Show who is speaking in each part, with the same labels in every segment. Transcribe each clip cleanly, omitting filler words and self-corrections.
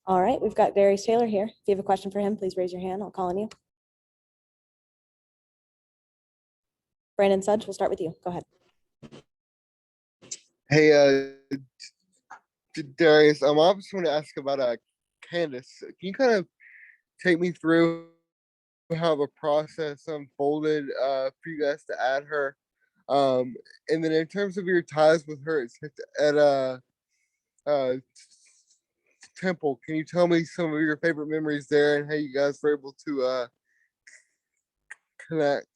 Speaker 1: All right, we've got Darius Taylor here. If you have a question for him, please raise your hand. I'll call on you. Brandon Sudge, we'll start with you. Go ahead.
Speaker 2: Hey, Darius, I just want to ask about Candace. Can you kind of take me through how the process unfolded for you guys to add her? And then in terms of your ties with her at uh, Temple, can you tell me some of your favorite memories there and how you guys were able to connect?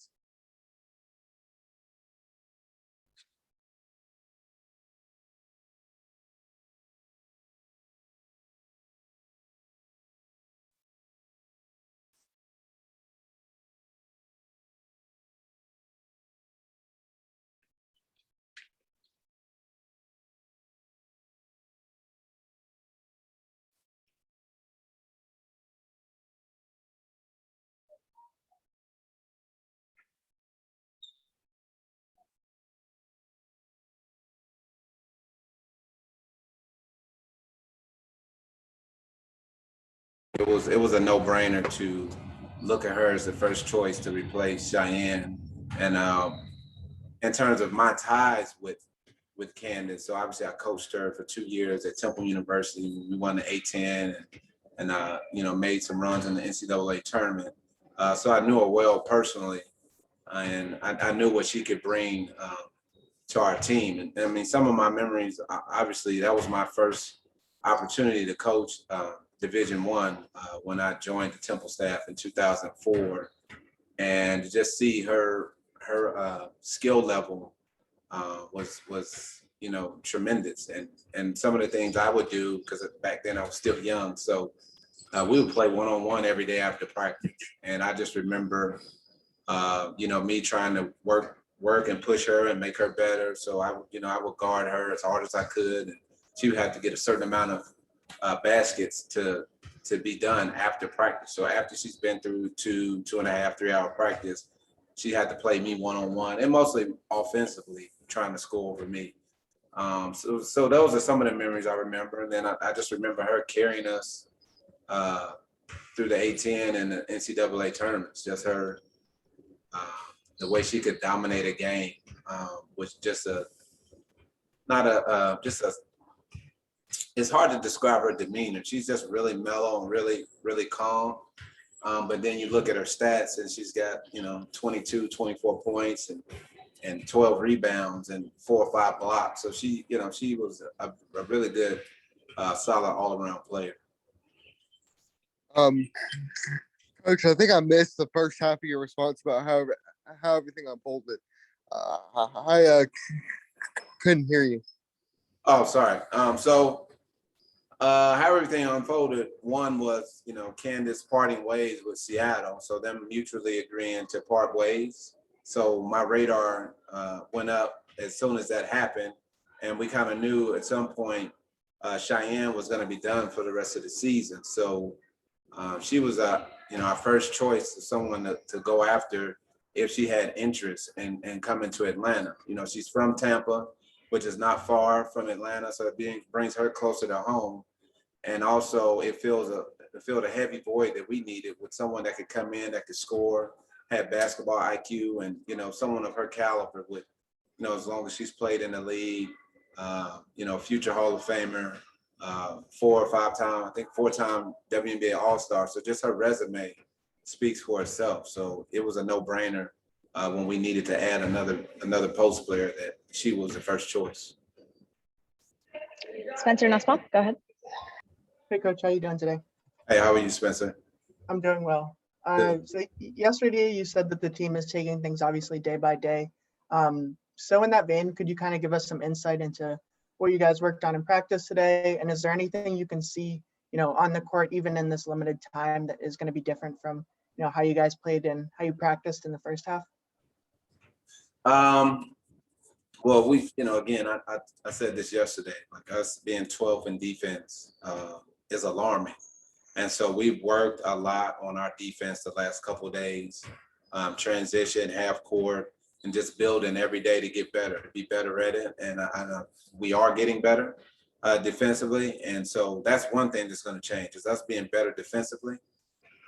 Speaker 3: It was a no-brainer to look at her as the first choice to replace Cheyenne. And in terms of my ties with Candace, so obviously I coached her for 2 years at Temple University. We won the A10 and you know, made some runs in the NCAA tournament. So I knew her well personally, and I knew what she could bring to our team. And I mean, some of my memories, obviously, that was my first opportunity to coach Division I when I joined the Temple staff in 2004, and to just see her skill level was you know, tremendous. And some of the things I would do, because back then I was still young, so we would play one-on-one every day after practice. And I just remember you know, me trying to work and push her and make her better. So I would guard her as hard as I could, and she would have to get a certain amount of baskets to be done after practice. So after she's been through 2.5, 3 hour practice, she had to play me one-on-one, and mostly offensively, trying to score over me. So those are some of the memories I remember. And then I just remember her carrying us through the A10 and the NCAA tournaments. Just her, the way she could dominate a game was just it's hard to describe her demeanor. She's just really mellow and really, really calm. But then you look at her stats and she's got, you know, 22, 24 points and 12 rebounds and 4 or 5 blocks. So she, you know, she was a really good, solid all-around player.
Speaker 2: Coach, I think I missed the first half of your response about how everything unfolded. I couldn't hear you.
Speaker 3: Oh, sorry. So how everything unfolded, one was, you know, Candace parting ways with Seattle. So them mutually agreeing to part ways. So my radar went up as soon as that happened. And we kind of knew at some point Cheyenne was going to be done for the rest of the season. So she was you know, our first choice of someone to go after if she had interest in coming to Atlanta. You know, she's from Tampa, which is not far from Atlanta, so it brings her closer to home. And also it filled a heavy void that we needed with someone that could come in, that could score, had basketball IQ, and, you know, someone of her caliber with, you know, as long as she's played in the league, you know, future Hall of Famer, 4 or 5 time, I think 4-time WNBA All-Star. So just her resume speaks for itself. So it was a no-brainer when we needed to add another post player that she was the first choice.
Speaker 4: Spencer Nussbaum, go ahead.
Speaker 5: Hey, Coach, how you doing today?
Speaker 3: Hey, how are you, Spencer?
Speaker 5: I'm doing well. So yesterday you said that the team is taking things obviously day by day. So in that vein, could you kind of give us some insight into what you guys worked on in practice today? And is there anything you can see, you know, on the court, even in this limited time, that is going to be different from, you know, how you guys played and how you practiced in the first half?
Speaker 3: Well, you know, again, I said this yesterday, like us being 12th in defense is alarming. And so we've worked a lot on our defense the last couple of days, transition, half court, and just building every day to get better, to be better at it. And we are getting better. defensively. And so that's one thing that's going to change, is us being better defensively.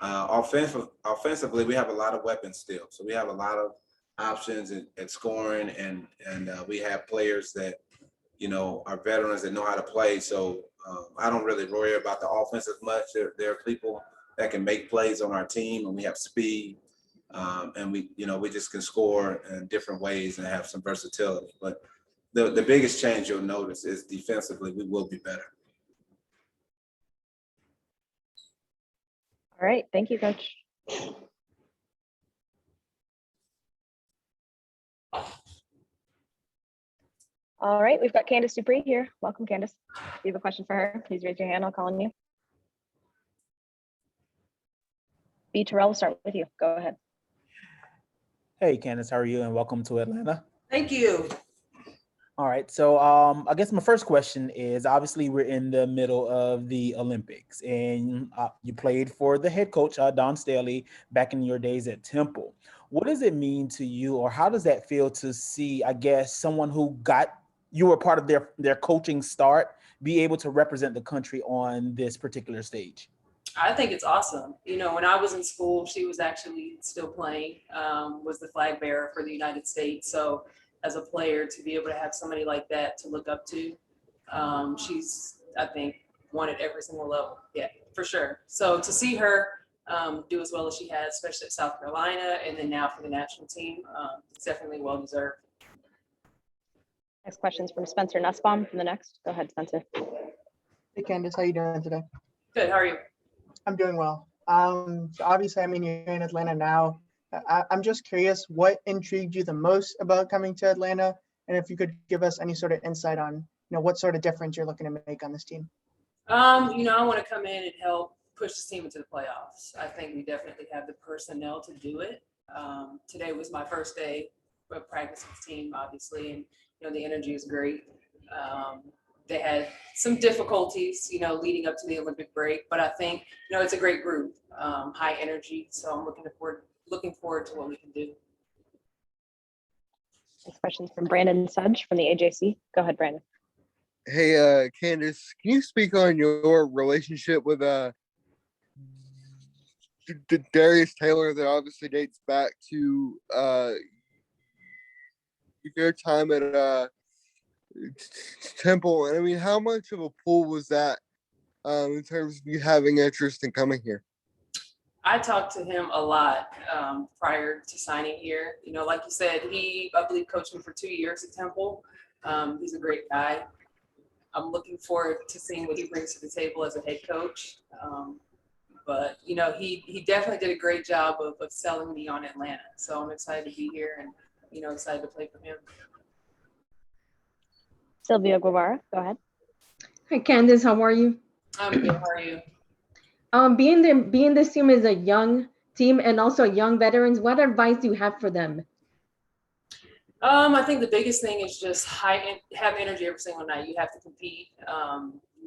Speaker 3: Offensively, we have a lot of weapons still. So we have a lot of options at scoring, and we have players that, are veterans that know how to play. So I don't really worry about the offense as much. There are people that can make plays on our team, and we have speed. And we just can score in different ways and have some versatility. But the biggest change you'll notice is defensively, we will be better.
Speaker 1: All right, thank you, Coach. All right, we've got Candace Dupree here. Welcome, Candace. If you have a question for her, please raise your hand. I'll call on you. B. Terrell, we'll start with you. Go ahead.
Speaker 4: Hey, Candace, how are you? And welcome to Atlanta.
Speaker 6: Thank you.
Speaker 4: All right, so I guess my first question is, obviously we're in the middle of the Olympics, and you played for the head coach, Don Staley, back in your days at Temple. What does it mean to you, or how does that feel to see, I guess, someone who you were part of their coaching start, be able to represent the country on this particular stage?
Speaker 6: I think it's awesome. When I was in school, she was actually still playing, was the flag bearer for the United States. So as a player, to be able to have somebody like that to look up to, she's, I think, won at every single level. Yeah, for sure. So to see her do as well as she has, especially at South Carolina, and then now for the national team, it's definitely well-deserved.
Speaker 1: Next question is from Spencer Nussbaum from the Next. Go ahead, Spencer.
Speaker 5: Hey Candace, how you doing today?
Speaker 6: Good, how are you?
Speaker 5: I'm doing well. So obviously, you're in Atlanta now. I'm just curious, what intrigued you the most about coming to Atlanta? And if you could give us any sort of insight on, what sort of difference you're looking to make on this team.
Speaker 6: I want to come in and help push this team into the playoffs. I think we definitely have the personnel to do it. Today was my first day of practice with the team, obviously, and the energy is great. They had some difficulties, leading up to the Olympic break, but I think, it's a great group, high energy. So I'm looking forward to what we can do.
Speaker 1: Next question is from Brandon Sudge from the AJC. Go ahead, Brandon.
Speaker 2: Hey, Candace, can you speak on your relationship with Darius Taylor that obviously dates back to your time at Temple? And I mean, how much of a pull was that in terms of you having interest in coming here?
Speaker 6: I talked to him a lot prior to signing here. Like you said, I believe, coached me for 2 years at Temple. He's a great guy. I'm looking forward to seeing what he brings to the table as a head coach. But he definitely did a great job of selling me on Atlanta. So I'm excited to be here and, excited to play for him.
Speaker 1: Sylvia Guevara, go ahead.
Speaker 7: Hi, Candace, how are you?
Speaker 6: I'm good, how are you?
Speaker 7: Being this team is a young team and also young veterans, what advice do you have for them?
Speaker 6: I think the biggest thing is just have energy every single night. You have to compete.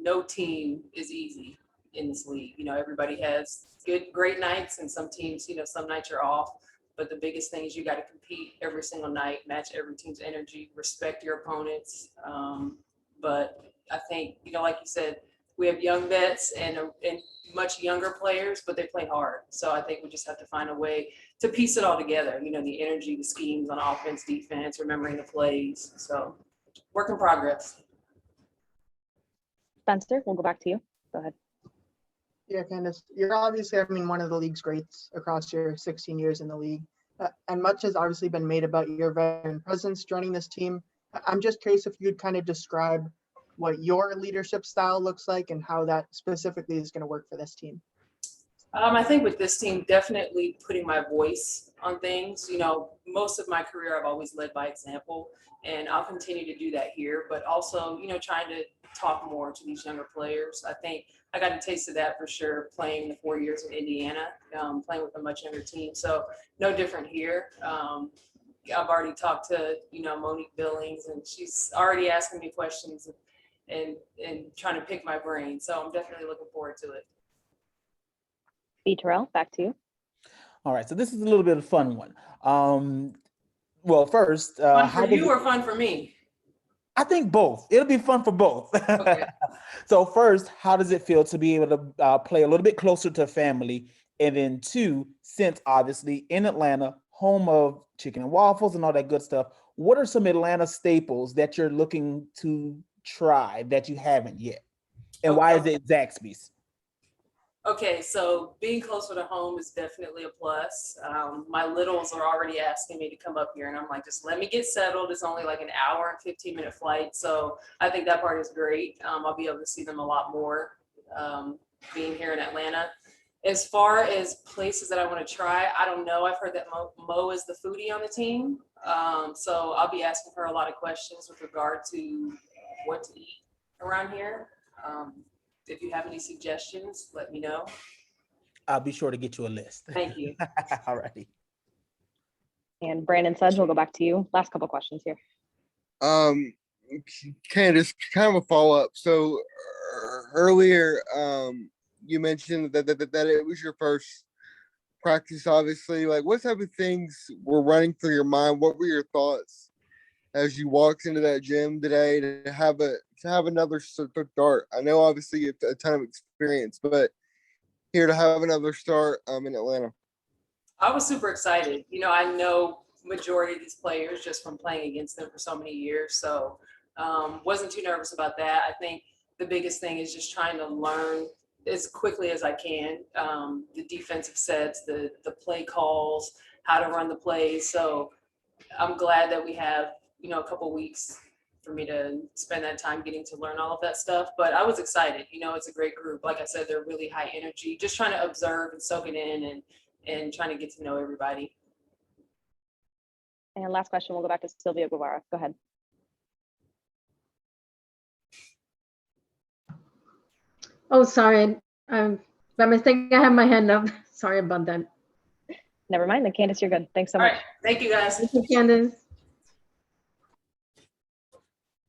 Speaker 6: No team is easy in this league. Everybody has great nights, and some teams, some nights you're off. But the biggest thing is you got to compete every single night, match every team's energy, respect your opponents. But I think, like you said, we have young vets and much younger players, but they play hard. So I think we just have to find a way to piece it all together. The energy, the schemes on offense, defense, remembering the plays. So work in progress.
Speaker 1: Spencer, we'll go back to you. Go ahead.
Speaker 5: Yeah, Candace, you're obviously, one of the league's greats across your 16 years in the league. And much has obviously been made about your veteran presence joining this team. I'm just curious if you'd kind of describe what your leadership style looks like and how that specifically is going to work for this team.
Speaker 6: I think with this team, definitely putting my voice on things. Most of my career, I've always led by example, and I'll continue to do that here, but also, trying to talk more to these younger players. I think I got a taste of that for sure, playing the 4 years in Indiana, playing with a much younger team. So no different here. I've already talked to, Monique Billings, and she's already asking me questions and trying to pick my brain. So I'm definitely looking forward to it.
Speaker 1: B. Terrell, back to you.
Speaker 4: All right, so this is a little bit of a fun one. Well, first,
Speaker 6: Fun for you or fun for me?
Speaker 4: I think both. It'll be fun for both.
Speaker 6: Okay.
Speaker 4: So first, how does it feel to be able to play a little bit closer to family? And then two, since obviously in Atlanta, home of chicken and waffles and all that good stuff, what are some Atlanta staples that you're looking to try that you haven't yet? And why is it Zaxby's?
Speaker 6: Okay, so being closer to home is definitely a plus. My littles are already asking me to come up here, and I'm like, just let me get settled. It's only like an hour and 15-minute flight, so I think that part is great. I'll be able to see them a lot more being here in Atlanta. As far as places that I want to try, I don't know. I've heard that Mo is the foodie on the team, so I'll be asking her a lot of questions with regard to what to eat around here. If you have any suggestions, let me know.
Speaker 4: I'll be sure to get you a list.
Speaker 6: Thank you.
Speaker 4: All righty.
Speaker 1: And Brandon Sudge, we'll go back to you. Last couple questions here.
Speaker 2: Candace, kind of a follow-up. So earlier, you mentioned that it was your first practice, obviously. Like, what type of things were running through your mind? What were your thoughts as you walked into that gym today to have another start? I know obviously you have a ton of experience, but here to have another start in Atlanta.
Speaker 6: I was super excited. You know, I know majority of these players just from playing against them for so many years. So wasn't too nervous about that. I think the biggest thing is just trying to learn as quickly as I can, the defensive sets, the play calls, how to run the plays. So I'm glad that we have, you know, a couple weeks for me to spend that time getting to learn all of that stuff. But I was excited. You know, it's a great group. Like I said, they're really high energy, just trying to observe and soak it in and trying to get to know everybody.
Speaker 1: And last question, we'll go back to Sylvia Guevara. Go ahead.
Speaker 7: Oh, sorry. By mistake, I have my hand up. Sorry about that.
Speaker 1: Never mind. Then Candace, you're good. Thanks so
Speaker 6: All
Speaker 1: much.
Speaker 6: right. Thank you, guys.
Speaker 7: Thank you, Candace.